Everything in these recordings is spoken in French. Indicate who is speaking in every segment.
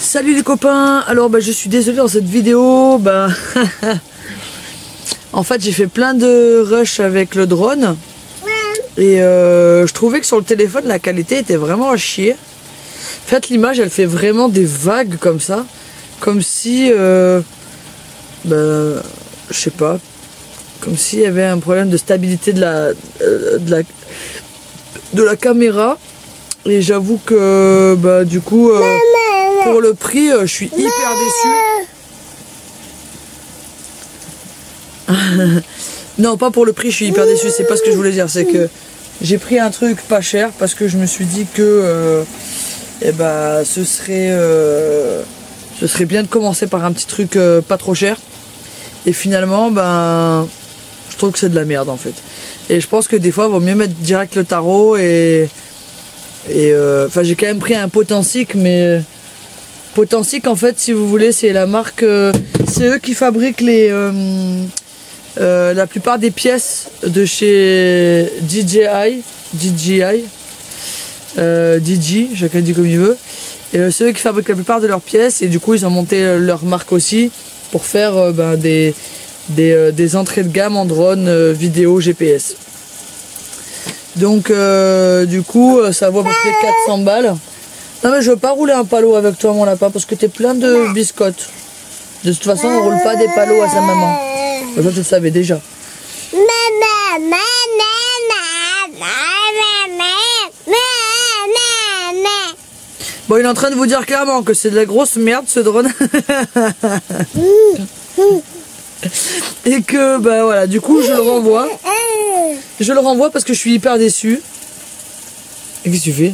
Speaker 1: Salut les copains. Alors je suis désolée dans cette vidéo, en fait j'ai fait plein de rush avec le drone et je trouvais que sur le téléphone la qualité était vraiment à chier. En fait l'image elle fait vraiment des vagues comme ça, comme si je sais pas, comme s'il y avait un problème de stabilité de la caméra. Et j'avoue que du coup pour le prix je suis hyper déçu. Non, pas pour le prix je suis hyper déçu, c'est pas ce que je voulais dire, c'est que j'ai pris un truc pas cher parce que je me suis dit que ce serait bien de commencer par un petit truc pas trop cher. Et finalement je trouve que c'est de la merde en fait. Et je pense que des fois il vaut mieux mettre direct le tarot et j'ai quand même pris un Potensic, mais Potensic en fait si vous voulez c'est la marque, c'est eux qui fabriquent la plupart des pièces de chez DJI, chacun dit comme il veut, et c'est eux qui fabriquent la plupart de leurs pièces et du coup ils ont monté leur marque aussi pour faire des entrées de gamme en drone vidéo GPS. Donc du coup ça vaut à peu près 400 balles. Non mais je veux pas rouler un palot avec toi mon lapin parce que t'es plein de biscottes. De toute façon on roule pas des palots à sa maman. Ça tu le savais déjà. Bon il est en train de vous dire clairement que c'est de la grosse merde ce drone. Et que voilà, du coup je le renvoie. Je le renvoie parce que je suis hyper déçu. Et qu'est-ce que tu fais?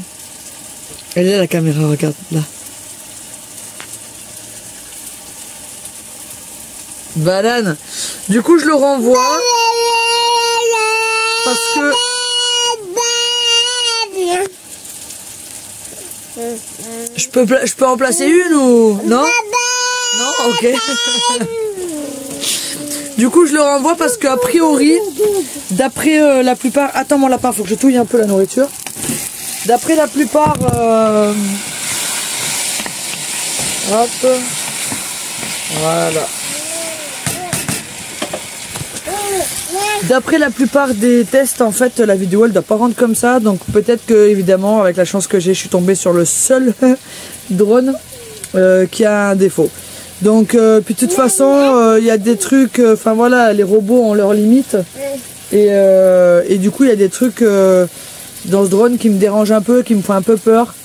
Speaker 1: Elle est là la caméra, regarde, là. Banane. Du coup je le renvoie. Parce que... Je peux en placer une ou... Non? Non? Ok. Du coup je le renvoie parce qu'a priori, d'après la plupart... Attends mon lapin, faut que je touille un peu la nourriture. D'après la plupart... Hop. Voilà. D'après la plupart des tests, en fait, la vidéo elle doit pas rendre comme ça. Donc peut-être que, évidemment, avec la chance que j'ai, je suis tombée sur le seul drone qui a un défaut. Donc, puis de toute façon, il y a des trucs, voilà, les robots ont leurs limites. Et du coup, il y a des trucs dans ce drone qui me dérangent un peu, qui me font un peu peur.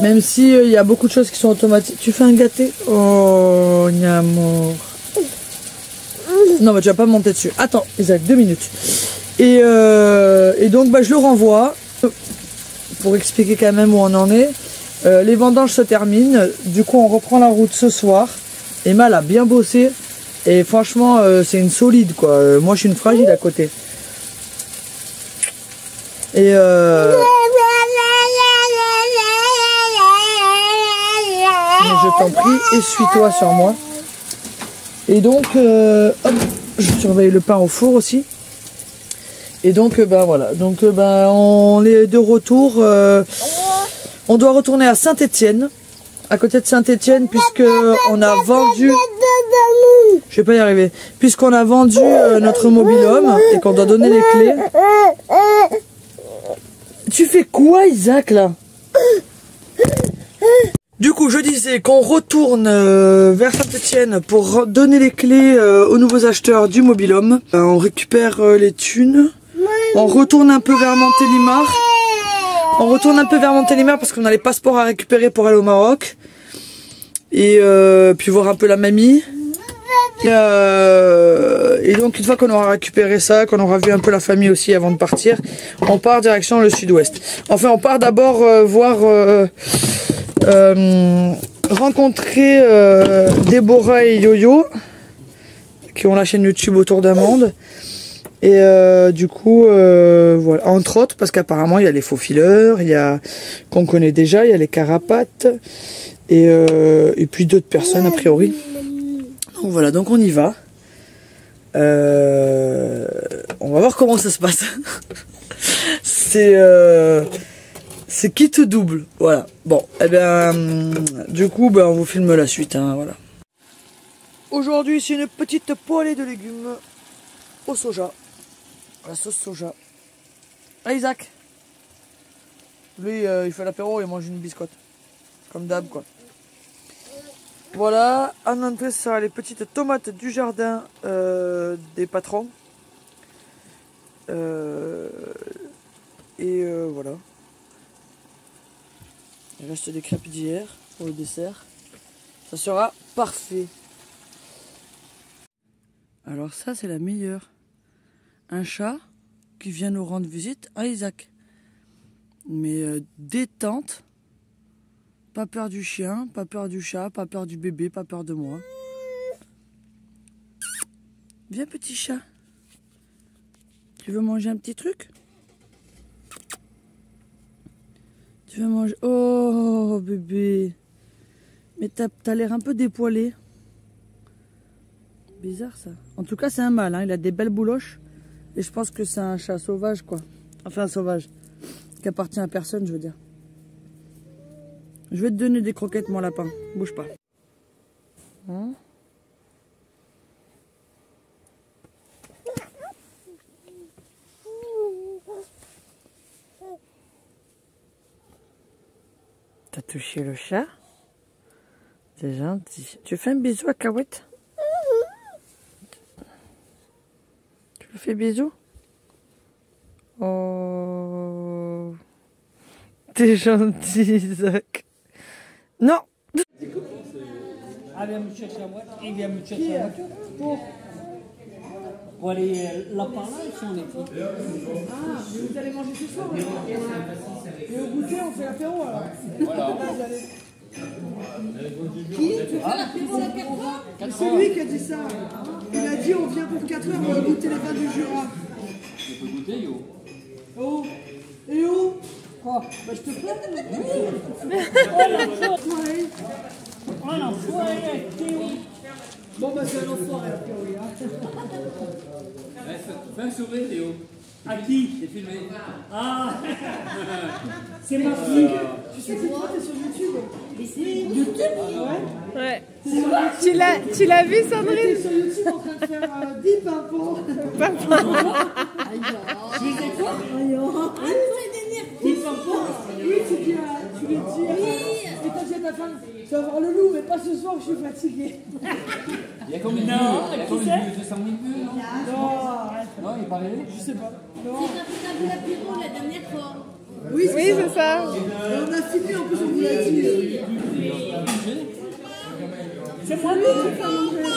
Speaker 1: Même si il y a beaucoup de choses qui sont automatiques. Tu fais un gâté? Oh, Niamour. Non, tu vas pas me monter dessus. Attends, Isaac, 2 minutes. Et donc, je le renvoie. Pour expliquer quand même où on en est. Les vendanges se terminent. Du coup, on reprend la route ce soir. Emma a bien bossé. Et franchement, c'est une solide, quoi. Moi, je suis une fragile à côté. Et je t'en prie, essuie-toi sur moi. Et donc, hop, je surveille le pain au four aussi. Et donc, voilà. Donc, on est de retour. On doit retourner à Saint-Étienne, à côté de Saint-Étienne, puisque on a vendu... Je vais pas y arriver. Puisqu'on a vendu notre mobil-home et qu'on doit donner les clés. Tu fais quoi, Isaac, là? Du coup, je disais qu'on retourne vers Saint-Étienne pour donner les clés aux nouveaux acheteurs du mobil-home. On récupère les thunes. On retourne un peu vers Montélimar. Parce qu'on a les passeports à récupérer pour aller au Maroc. Et puis voir un peu la mamie. Et donc une fois qu'on aura récupéré ça, qu'on aura vu un peu la famille aussi avant de partir, on part direction le sud-ouest. Enfin on part d'abord rencontrer Déborah et Yo-Yo qui ont la chaîne YouTube Autour d'un monde. Et du coup voilà, entre autres parce qu'apparemment il y a les faux fileurs, il y a qu'on connaît déjà, il y a les carapates et puis d'autres personnes a priori. Donc voilà, donc on y va. On va voir comment ça se passe. C'est C'est qui te double. Voilà. Bon, eh bien, du coup, ben, on vous filme la suite. Hein, voilà. Aujourd'hui, c'est une petite poêlée de légumes au soja. La sauce soja. Ah, Isaac. Lui, il fait l'apéro et mange une biscotte. Comme d'hab, quoi. Voilà. En entrée, ça sera les petites tomates du jardin des patrons. Voilà. Il reste des crêpes d'hier pour le dessert. Ça sera parfait. Alors ça, c'est la meilleure. Un chat qui vient nous rendre visite à Isaac. Mais détente. Pas peur du chien, pas peur du chat, pas peur du bébé, pas peur de moi. Viens petit chat. Tu veux manger un petit truc? Tu veux manger... Oh bébé. Mais t'as l'air un peu dépoilé. Bizarre ça. En tout cas c'est un mâle, hein. Il a des belles bouloches. Et je pense que c'est un chat sauvage quoi. Enfin sauvage. Qui appartient à personne je veux dire. Je vais te donner des croquettes mon lapin. Bouge pas. Hein? T'as touché le chat? C'est gentil. Tu fais un bisou à Cahouette? Tu lui fais bisou? Oh, t'es gentil, Isaac. Non.
Speaker 2: Ah, viens me chercher la voiture. Il vient me chercher la voiture. Pour aller là par là, si on est pris.
Speaker 1: Ah, mais vous allez manger ce soir. Et au goûter, on fait l'apéro alors. Voilà. Qui? Tu fais l'apéro à 4 heures? C'est lui qui a dit ça. Il a dit on vient pour 4 heures, on va goûter les vins du Jura.
Speaker 2: Tu peux goûter, yo.
Speaker 1: Oh. Et oh.
Speaker 2: Quoi?
Speaker 1: Bah je te plains.
Speaker 2: Oh l'enfoiré, Théo.
Speaker 1: Bon bah c'est un enfoiré a priori.
Speaker 2: Fais un sourire, Théo. À qui? C'est filmé. Ah. C'est ma fille.
Speaker 1: Tu sais que toi t'es sur YouTube.
Speaker 3: Mais c'est YouTube?
Speaker 4: Ouais. Tu l'as vu, Sandrine?
Speaker 1: T'es sur YouTube en train de faire 10 pimpons.
Speaker 3: Tu sais quoi? Ah, c'est délire.
Speaker 1: Oui, tu lui dis, et t'as dit à ta femme, tu vas voir le loup, mais pas ce soir, je suis fatiguée.
Speaker 2: Il y a combien de vues? Il y a combien de vues? 200 000 vues, non?
Speaker 1: Non, arrête.
Speaker 2: Non, il paraît.
Speaker 1: Je sais pas.
Speaker 3: C'est t'as vu l'apéro la dernière fois.
Speaker 1: Oui,
Speaker 4: c'est ça.
Speaker 1: Et on a filmé, en plus, on vous l'a dit.
Speaker 2: C'est moi qui fais manger.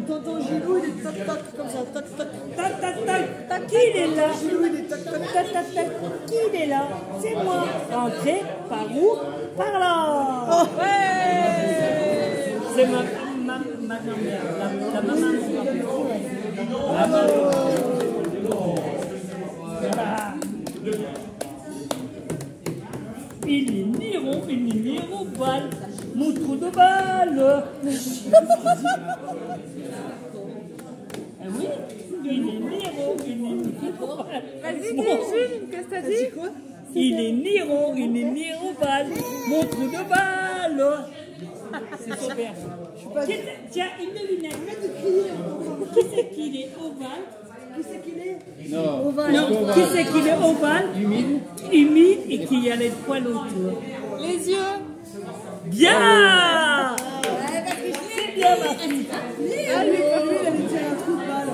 Speaker 1: Tonton Gilou, il est tac-tac, comme ça, tac-tac.
Speaker 2: Tac, tac, tac, tac, qui il est là?
Speaker 1: Gilou, il est tac-tac.
Speaker 2: Tac, tac, tac, qui il est là? C'est moi. Entrez par où? Par là. Ouais. C'est ma grand-mère, la maman de mon grand-père. La maman. Voilà. Il est ni rond, il est ni ovale. Mon trou de balle. Ah oui, il est ni rond, il est ni ovale.
Speaker 4: Vas-y, dis, Jules, qu'est-ce que t'as dit?
Speaker 1: Quoi?
Speaker 2: Il est ni rond, il est ni ovale. Mon trou de balle. C'est super. Tiens, une devinette. Qui c'est qu'il est ovale?
Speaker 1: Qui c'est qu'il est?
Speaker 2: Non, qui c'est qu'il est ovale, humide et qui a les poils autour?
Speaker 4: Les yeux.
Speaker 2: Bien! C'est bien, ma fille.
Speaker 1: Ah, lui, il avait tiré un trou de balle.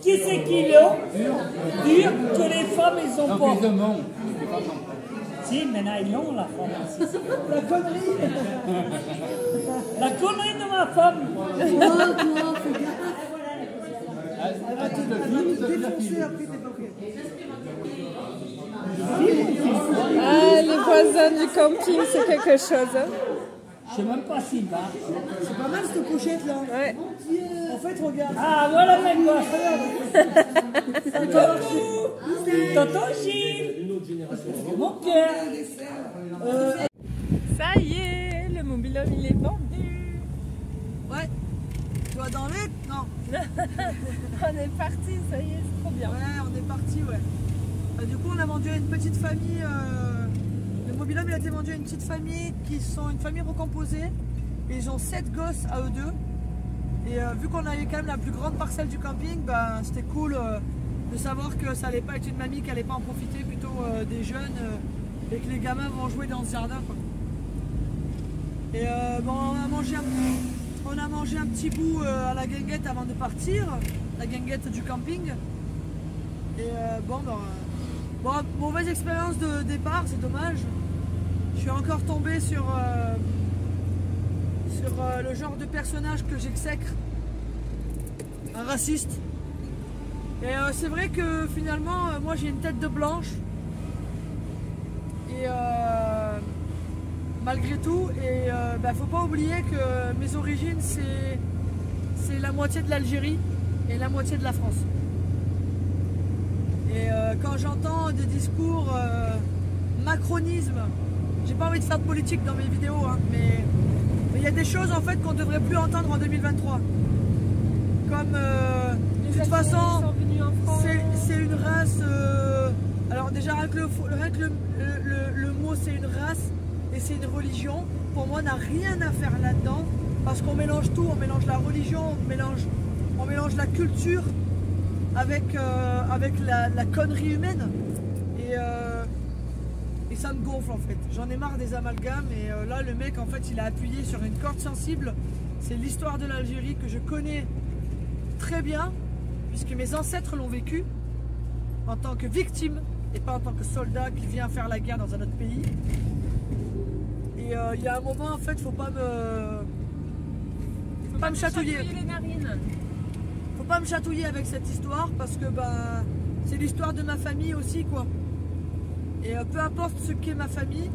Speaker 2: Qui c'est qu'il est dur que les femmes, ils ont pas? Si, maintenant ils l'ont, la femme.
Speaker 1: La connerie.
Speaker 2: La connerie de ma femme.
Speaker 1: Toi, fais gaffe. Elle va te défoncer après tes papiers.
Speaker 4: Ah, les voisins du camping, c'est quelque chose.
Speaker 2: Je sais même pas s'il va.
Speaker 1: C'est pas mal cette pochette là.
Speaker 4: Ouais.
Speaker 1: En fait, regarde.
Speaker 2: Ah, voilà mes gosses. Tonton Gilles. Mon cœur.
Speaker 4: Ça y est, le mobil-homme il est vendu.
Speaker 1: Ouais. dois dans les... Non.
Speaker 4: On est parti, ça y est, c'est trop bien.
Speaker 1: Ouais, on est parti, ouais. Du coup, on a vendu à une petite famille. Le mobil-home, il a été vendu à une petite famille qui sont une famille recomposée. Et ils ont 7 gosses à eux deux. Et vu qu'on avait quand même la plus grande parcelle du camping, ben, c'était cool de savoir que ça allait pas être une mamie qui allait pas en profiter, plutôt des jeunes et que les gamins vont jouer dans ce jardin, quoi. Et bon, on a mangé un petit bout à la guinguette avant de partir, la guinguette du camping. Et bon, mauvaise expérience de départ, c'est dommage. Je suis encore tombé sur le genre de personnage que j'exècre, un raciste. Et c'est vrai que finalement, moi j'ai une tête de blanche. Et malgré tout, et faut pas oublier que mes origines c'est la moitié de l'Algérie et la moitié de la France. Et quand j'entends des discours macronisme, j'ai pas envie de faire de politique dans mes vidéos, hein, mais il y a des choses en fait qu'on devrait plus entendre en 2023. Comme de toute façon, c'est une race. Alors déjà rien que le mot c'est une race et c'est une religion. Pour moi, n'a rien à faire là-dedans parce qu'on mélange tout. On mélange la religion, on mélange la culture avec la connerie humaine. Et ça me gonfle en fait. J'en ai marre des amalgames et là le mec en fait il a appuyé sur une corde sensible. C'est l'histoire de l'Algérie que je connais très bien puisque mes ancêtres l'ont vécu en tant que victime et pas en tant que soldat qui vient faire la guerre dans un autre pays. Et il y a un moment en fait faut pas me chatouiller
Speaker 4: les narines.
Speaker 1: Faut pas me chatouiller avec cette histoire parce que c'est l'histoire de ma famille aussi quoi. Et peu importe ce qu'est ma famille,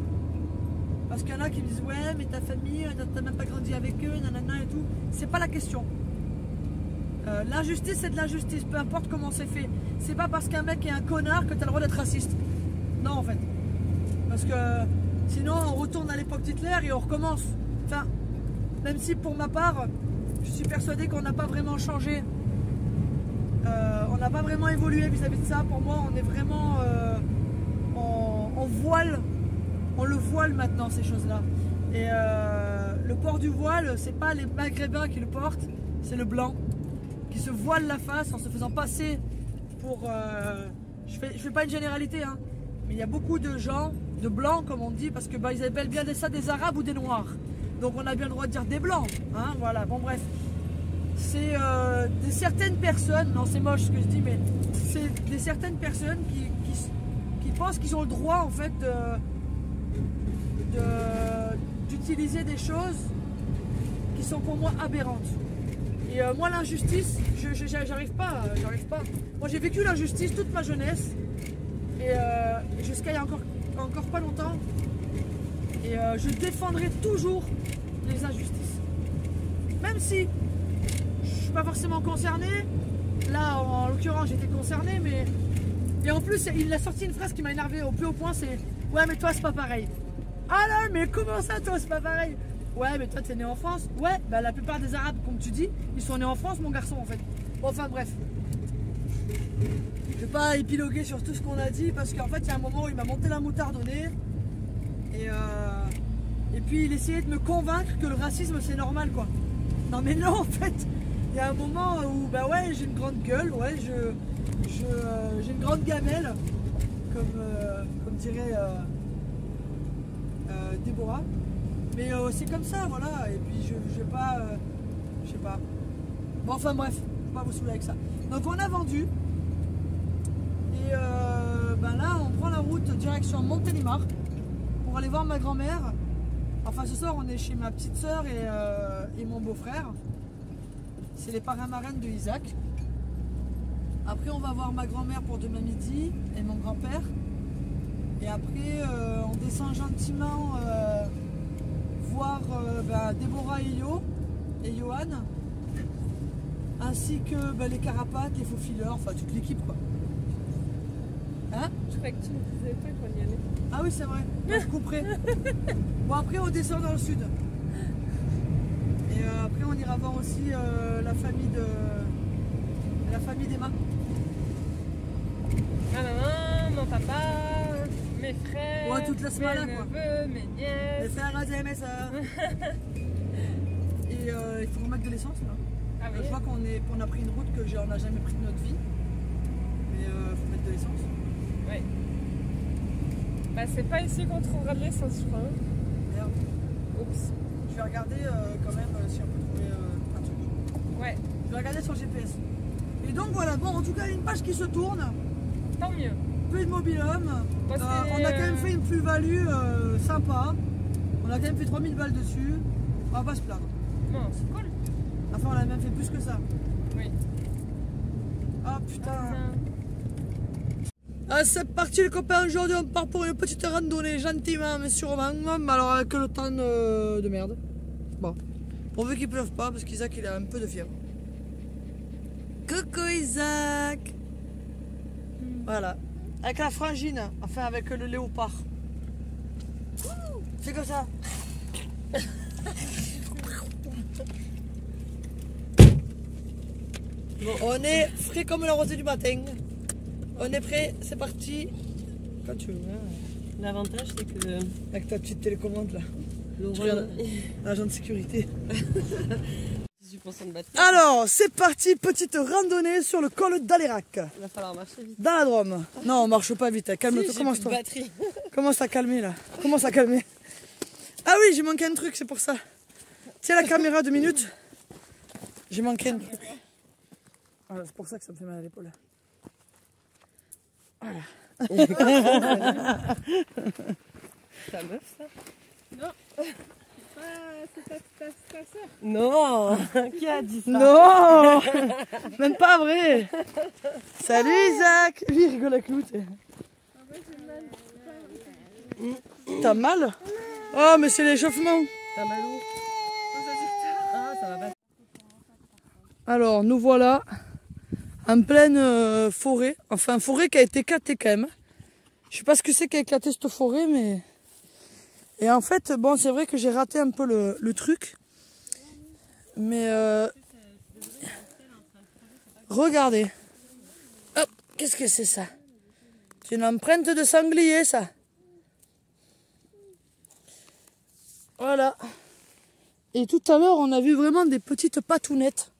Speaker 1: parce qu'il y en a qui me disent ouais mais ta famille, t'as même pas grandi avec eux, nanana et tout. C'est pas la question. L'injustice c'est de l'injustice, peu importe comment c'est fait. C'est pas parce qu'un mec est un connard que t'as le droit d'être raciste. Non en fait. Parce que sinon on retourne à l'époque d'Hitler et on recommence. Enfin, même si pour ma part, je suis persuadé qu'on n'a pas vraiment changé. On n'a pas vraiment évolué vis-à-vis de ça. Pour moi on est vraiment... on le voile maintenant ces choses-là. Et le port du voile, c'est pas les maghrébins qui le portent, c'est le blanc qui se voile la face en se faisant passer pour... je fais pas une généralité, hein, mais il y a beaucoup de gens, de blancs comme on dit, parce que ils appellent bien ça des arabes ou des noirs. Donc on a bien le droit de dire des blancs, hein, voilà, bon bref. C'est certaines personnes, non c'est moche ce que je dis, mais c'est des certaines personnes qui pensent qu'ils ont le droit en fait d'utiliser des choses qui sont pour moi aberrantes. Et moi l'injustice, j'arrive pas. Moi j'ai vécu l'injustice toute ma jeunesse et jusqu'à il y a encore pas longtemps. Et je défendrai toujours les injustices. Même si je suis pas forcément concerné. Là en l'occurrence j'étais concerné, mais... Et en plus, il a sorti une phrase qui m'a énervé au plus haut point, c'est « Ouais, mais toi, c'est pas pareil. » Ah là, mais comment ça, toi, c'est pas pareil? Ouais, mais toi, t'es né en France. Ouais, la plupart des Arabes, comme tu dis, ils sont nés en France, mon garçon, en fait. Bon, enfin, bref. Je vais pas épiloguer sur tout ce qu'on a dit, parce qu'en fait, il y a un moment où il m'a monté la moutarde au nez. Et puis, il essayait de me convaincre que le racisme, c'est normal, quoi. Non, mais non, en fait. Il y a un moment où, ouais, j'ai une grande gueule, ouais, j'ai une grande gamelle, comme dirait Déborah. Mais c'est comme ça, voilà. Et puis je sais pas. Bon, enfin bref, je vais pas vous saouler avec ça. Donc on a vendu. Et là, on prend la route direction Montélimar pour aller voir ma grand-mère. Enfin, ce soir, on est chez ma petite soeur et mon beau-frère. C'est les parrains-marraines de Isaac. Après, on va voir ma grand-mère pour demain midi et mon grand-père. Et après, on descend gentiment voir Déborah et Johan. Ainsi que les carapates, les faux fileurs, enfin toute l'équipe quoi. Hein?
Speaker 4: Je croyais que tu me disais pas qu'on y allait.
Speaker 1: Ah oui, c'est vrai. Je couperai. Bon, après, on descend dans le sud. Et Et après on ira voir aussi la famille d'Emma.
Speaker 4: Ma maman, mon papa, mes frères,
Speaker 1: Ouais, toute la semaine,
Speaker 4: mes
Speaker 1: quoi.
Speaker 4: neveux, mes
Speaker 1: Mes
Speaker 4: nièces.
Speaker 1: frères et mes sœurs. Et il faut remettre de l'essence là.
Speaker 4: Ah oui.
Speaker 1: Je vois qu'on a pris une route que on n'a jamais pris de notre vie. Mais il faut mettre de l'essence.
Speaker 4: Ouais. Bah c'est pas ici qu'on trouvera de l'essence, je crois.
Speaker 1: Merde.
Speaker 4: Oups.
Speaker 1: Je vais regarder quand même si on peut trouver un truc.
Speaker 4: Ouais,
Speaker 1: Je vais regarder sur le GPS. Et donc voilà, bon en tout cas une page qui se tourne,
Speaker 4: tant mieux.
Speaker 1: peu de mobil-home.
Speaker 4: Bon, c'est-
Speaker 1: On a quand même fait une plus-value sympa. On a quand même fait 3000 balles dessus. On va pas se plaindre.
Speaker 4: Bon, c'est cool.
Speaker 1: Enfin on a même fait plus que ça.
Speaker 4: Oui.
Speaker 1: Ah putain.
Speaker 4: Ça-
Speaker 1: Ah, c'est parti les copains, aujourd'hui on part pour une petite randonnée gentiment mais sûrement, mais alors avec le temps de merde. Bon, pourvu qu'il pleuve pas parce qu'Isaac il a un peu de fièvre. Coucou Isaac. Voilà, avec la frangine, enfin avec le léopard. C'est comme ça. Bon, on est frais comme la rosée du matin. On est prêt, c'est parti. Quand tu veux.
Speaker 5: L'avantage, c'est que
Speaker 1: Avec ta petite télécommande là. Tu
Speaker 5: l'orange,
Speaker 1: regardes l'agent de sécurité.
Speaker 5: 18% de batterie,
Speaker 1: Alors, c'est parti, petite randonnée sur le col d'Alérac.
Speaker 5: il va falloir marcher vite.
Speaker 1: Dans la Drôme. Non, on marche pas vite. Calme-toi,
Speaker 5: Si, j'ai plus de
Speaker 1: commence-toi.
Speaker 5: batterie.
Speaker 1: Commence à calmer là. Commence à calmer. Ah oui, j'ai manqué un truc, c'est pour ça. Tiens la caméra 2 minutes. J'ai manqué un truc. Voilà, c'est pour ça que ça me fait mal à l'épaule. Voilà.
Speaker 5: Ta meuf, ça?
Speaker 4: C'est ta sœur.
Speaker 5: Non. Qui a dit ça?
Speaker 1: Non. Même pas vrai. Salut Isaac. Lui, il rigole avec nous. T'as mal? Oh, mais c'est l'échauffement.
Speaker 5: T'as mal où? Ah, ça va pas.
Speaker 1: Alors, nous voilà en pleine forêt. Enfin, forêt qui a été éclatée quand même. Je sais pas ce que c'est qui a éclaté cette forêt, mais... Et en fait, bon, c'est vrai que j'ai raté un peu le truc. Mais... Regardez. Hop, qu'est-ce que c'est ça? C'est une empreinte de sanglier, ça. Voilà. Et tout à l'heure, on a vu vraiment des petites patounettes.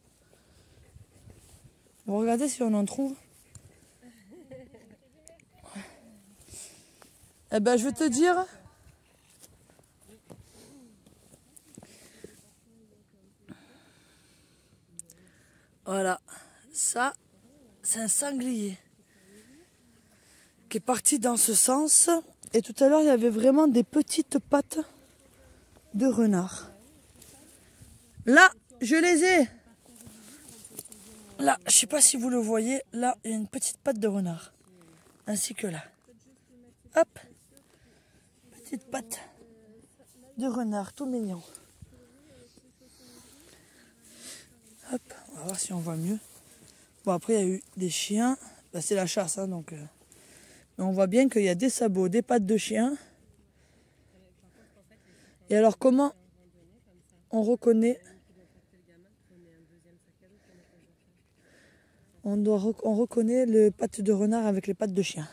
Speaker 1: Bon, regardez si on en trouve. Eh ben, je vais te dire. Voilà. Ça, c'est un sanglier qui est parti dans ce sens. Et tout à l'heure, il y avait vraiment des petites pattes de renard. Là, je les ai. Là, je sais pas si vous le voyez, là, il y a une petite patte de renard. Ainsi que là. Hop. Petite patte de renard, tout mignon. Hop, on va voir si on voit mieux. Bon, après, il y a eu des chiens. Bah, c'est la chasse, hein, donc... Mais on voit bien qu'il y a des sabots, des pattes de chien. Et alors, comment on reconnaît... On reconnaît les pattes de renard avec les pattes de chien.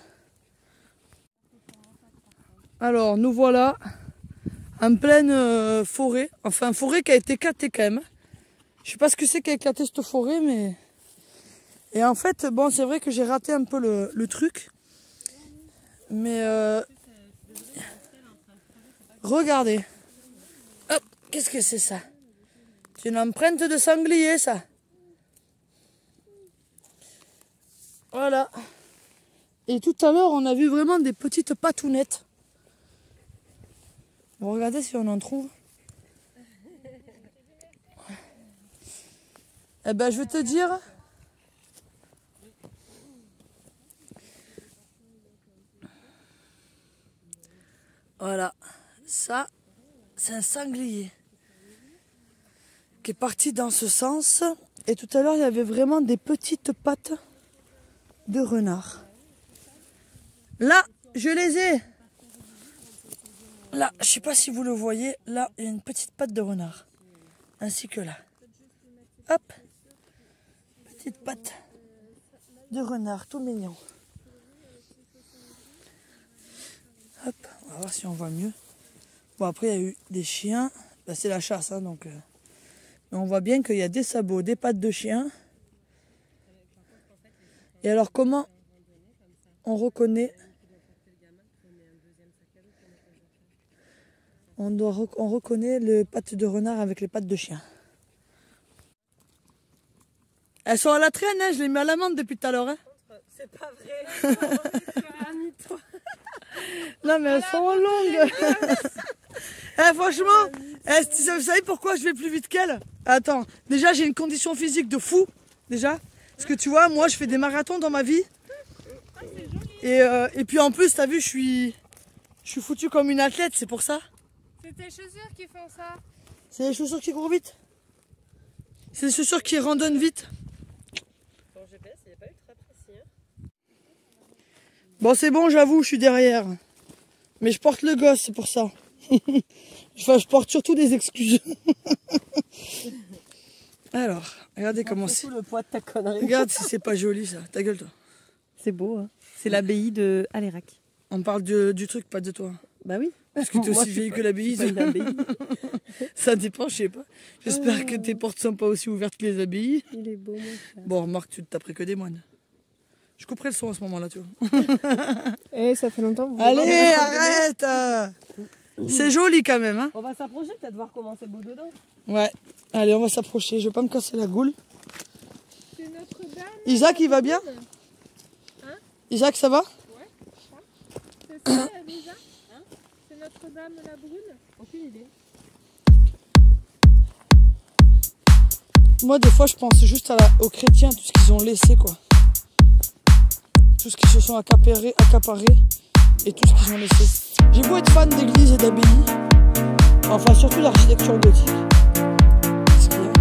Speaker 1: Alors, nous voilà en pleine forêt. Enfin, forêt qui a été éclatée quand même. Je sais pas ce que c'est qui a éclaté cette forêt, mais... Et en fait, bon, c'est vrai que j'ai raté un peu le truc. Mais... Regardez. Hop, qu'est-ce que c'est ça? C'est une empreinte de sanglier, ça. Voilà. Et tout à l'heure, on a vu vraiment des petites patounettes. Bon, regardez si on en trouve. Eh ben, je vais te dire. Voilà. Ça, c'est un sanglier qui est parti dans ce sens. Et tout à l'heure, il y avait vraiment des petites pattes de renard. Là, je les ai. Là, je sais pas si vous le voyez, là, il y a une petite patte de renard. ainsi que là. Hop, petite patte de renard, tout mignon. Hop, on va voir si on voit mieux. Bon, après il y a eu des chiens, là c'est la chasse, hein, donc... mais on voit bien qu'il y a des sabots, des pattes de chien. Et alors comment on reconnaît... On reconnaît les pattes de renard avec les pattes de chien. Elles sont à la traîne, hein, je les mets à l'amende depuis tout à l'heure. Hein.
Speaker 5: C'est pas vrai.
Speaker 1: Non mais elles sont longues. Eh, franchement, vous savez pourquoi je vais plus vite qu'elles? Attends, déjà j'ai une condition physique de fou. Déjà. Parce que tu vois, moi je fais des marathons dans ma vie. Et puis en plus, t'as vu, je suis foutu comme une athlète, c'est pour ça.
Speaker 4: C'est tes chaussures qui font ça.
Speaker 1: C'est les chaussures qui courent vite. C'est les chaussures qui randonnent vite.
Speaker 5: Ton GPS, il n'est pas ultra précis. Hein.
Speaker 1: Bon, c'est bon, j'avoue, je suis derrière. Mais je porte le gosse, c'est pour ça. Enfin, je porte surtout des excuses. Alors, regardez comment c'est.
Speaker 5: Tout le poids de ta connerie.
Speaker 1: Regarde si c'est pas joli ça. Ta gueule, toi.
Speaker 5: C'est beau, hein. C'est l'abbaye de Alérac.
Speaker 1: On parle du truc, pas de toi.
Speaker 5: Bah oui.
Speaker 1: Parce que t'es
Speaker 5: Moi,
Speaker 1: aussi
Speaker 5: je
Speaker 1: vieille
Speaker 5: suis
Speaker 1: que l'abbaye.
Speaker 5: pas une abbaye.
Speaker 1: Ça dépend, je sais pas. J'espère que tes portes sont pas aussi ouvertes que les abbayes.
Speaker 5: Il est beau, mon frère.
Speaker 1: Bon, remarque, tu te taperais que des moines. Je couperai le son à ce moment-là, tu vois.
Speaker 4: Eh, ça fait longtemps que vous...
Speaker 1: Allez, arrête. C'est joli quand même, hein.
Speaker 5: On va s'approcher, peut-être voir comment c'est beau dedans.
Speaker 1: Ouais. Allez, on va s'approcher. Je vais pas me casser la goule.
Speaker 4: C'est Notre-Dame.
Speaker 1: Isaac, il va bien?
Speaker 4: Hein?
Speaker 1: Isaac, ça va?
Speaker 4: C'est ça, Lisa? C'est Notre-Dame la Brune?
Speaker 5: Aucune idée.
Speaker 1: Moi, des fois, je pense juste aux chrétiens, tout ce qu'ils ont laissé, quoi. Tout ce qu'ils se sont accaparés et tout ce qu'ils ont laissé. J'ai beau être fan d'église et d'abbaye, enfin surtout d'architecture gothique. Ce qu'il y a.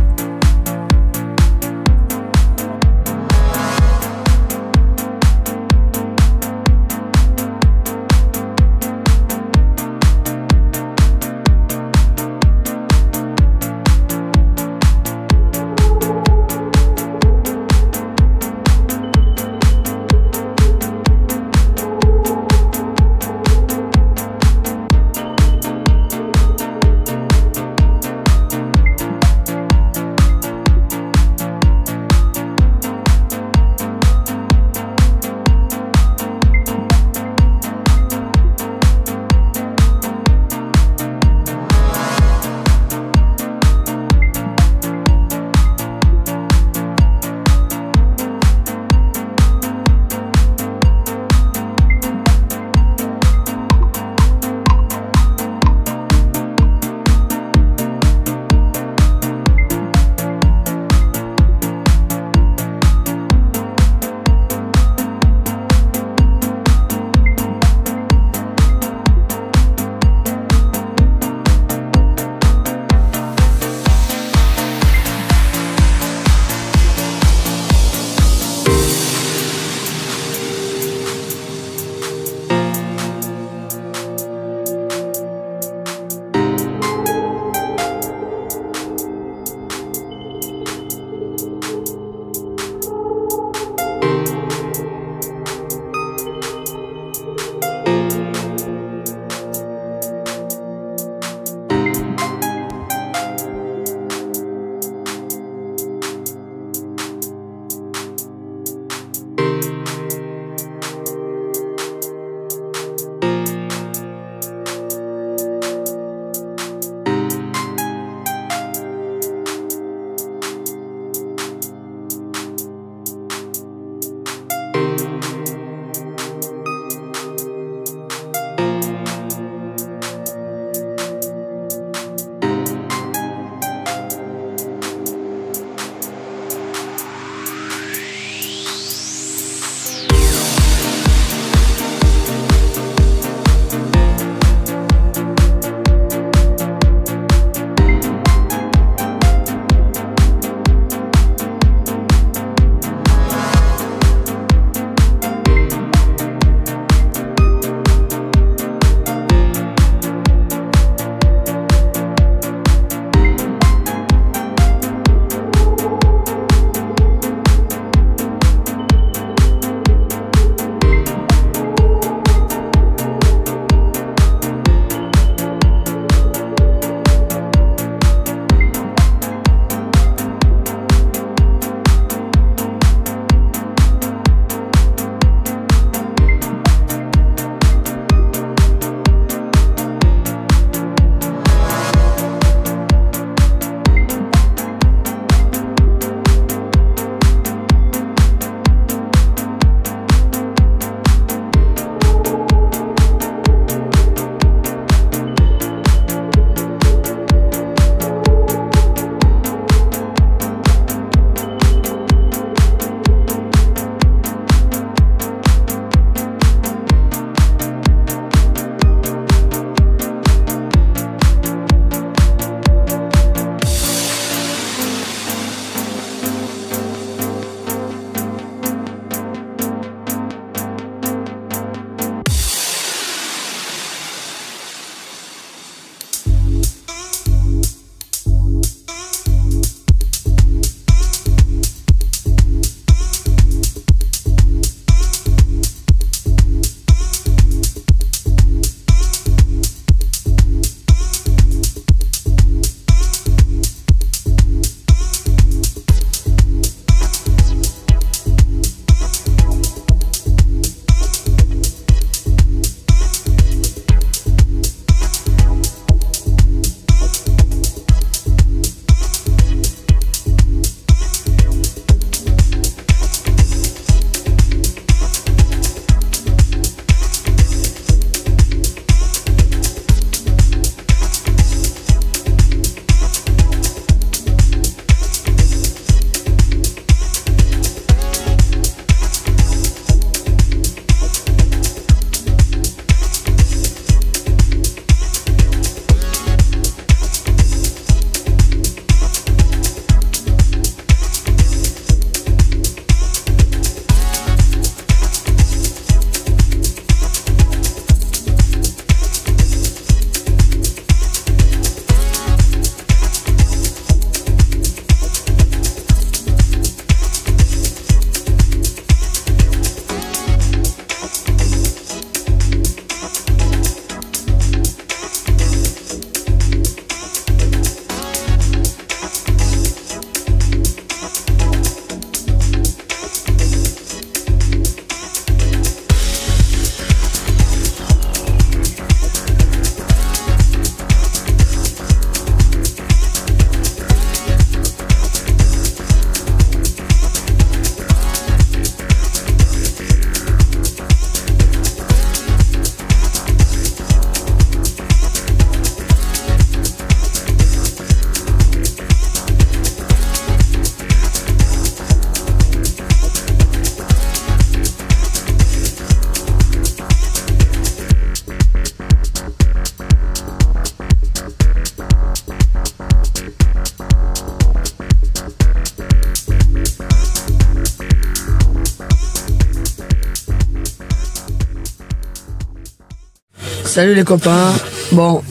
Speaker 1: Salut les copains. Bon,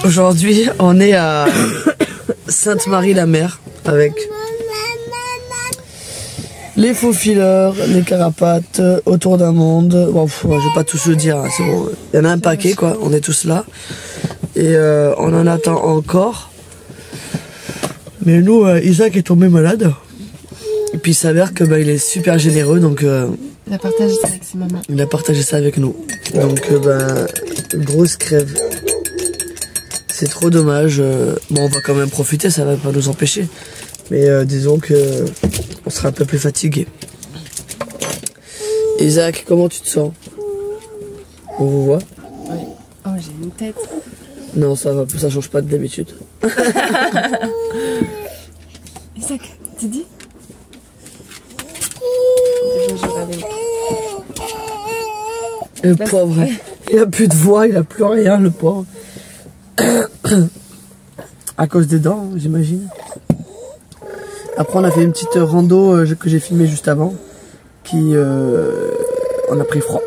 Speaker 1: aujourd'hui on est à Sainte-Marie-la-Mer avec les faux fileurs, les carapates, autour d'un monde. Bon, je vais pas tous le dire, hein, c'est bon. Il y en a un paquet quoi, on est tous là. Et on en attend encore. Mais nous, Isaac est tombé malade. Et puis il s'avère que il est super généreux, donc
Speaker 4: Il a partagé ça avec ses mamans.
Speaker 1: il a partagé ça avec nous. Donc grosse crève. C'est trop dommage. Bon, on va quand même profiter, ça va pas nous empêcher. Mais disons que on sera un peu plus fatigué. Isaac, comment tu te sens? On vous voit?
Speaker 4: Oui. Oh, j'ai une tête.
Speaker 1: Non, ça va, ça change pas de d'habitude.
Speaker 4: Isaac, tu dis? Dis bonjour à lui.
Speaker 1: Le pauvre, il a plus de voix, il a plus rien, le pauvre. À cause des dents, j'imagine. Après, on a fait une petite rando que j'ai filmée juste avant. On a pris froid.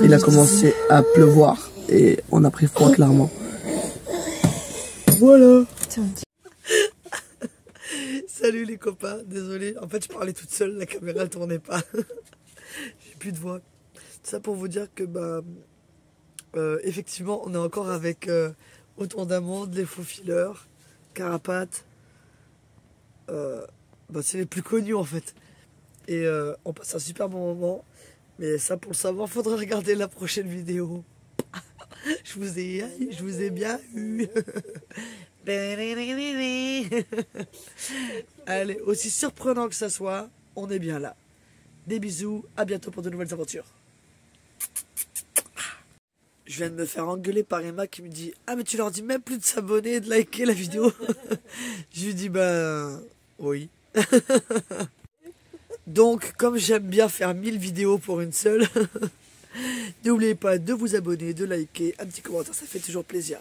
Speaker 1: Il a commencé à pleuvoir et on a pris froid clairement. Voilà. Salut les copains, désolé. En fait, je parlais toute seule, la caméra ne tournait pas. J'ai plus de voix. Tout ça pour vous dire que effectivement, on est encore avec Autour d'un monde, les faux fileurs, carapates. C'est les plus connus en fait. Et on passe un super bon moment. Mais ça, pour le savoir, faudra regarder la prochaine vidéo. Je vous ai bien eu. Allez, aussi surprenant que ça soit, on est bien là. Des bisous, à bientôt pour de nouvelles aventures. Je viens de me faire engueuler par Emma qui me dit: ah mais tu leur dis même plus de s'abonner et de liker la vidéo. Je lui dis oui. Donc comme j'aime bien faire 1000 vidéos pour une seule, n'oubliez pas de vous abonner, de liker, un petit commentaire, ça fait toujours plaisir.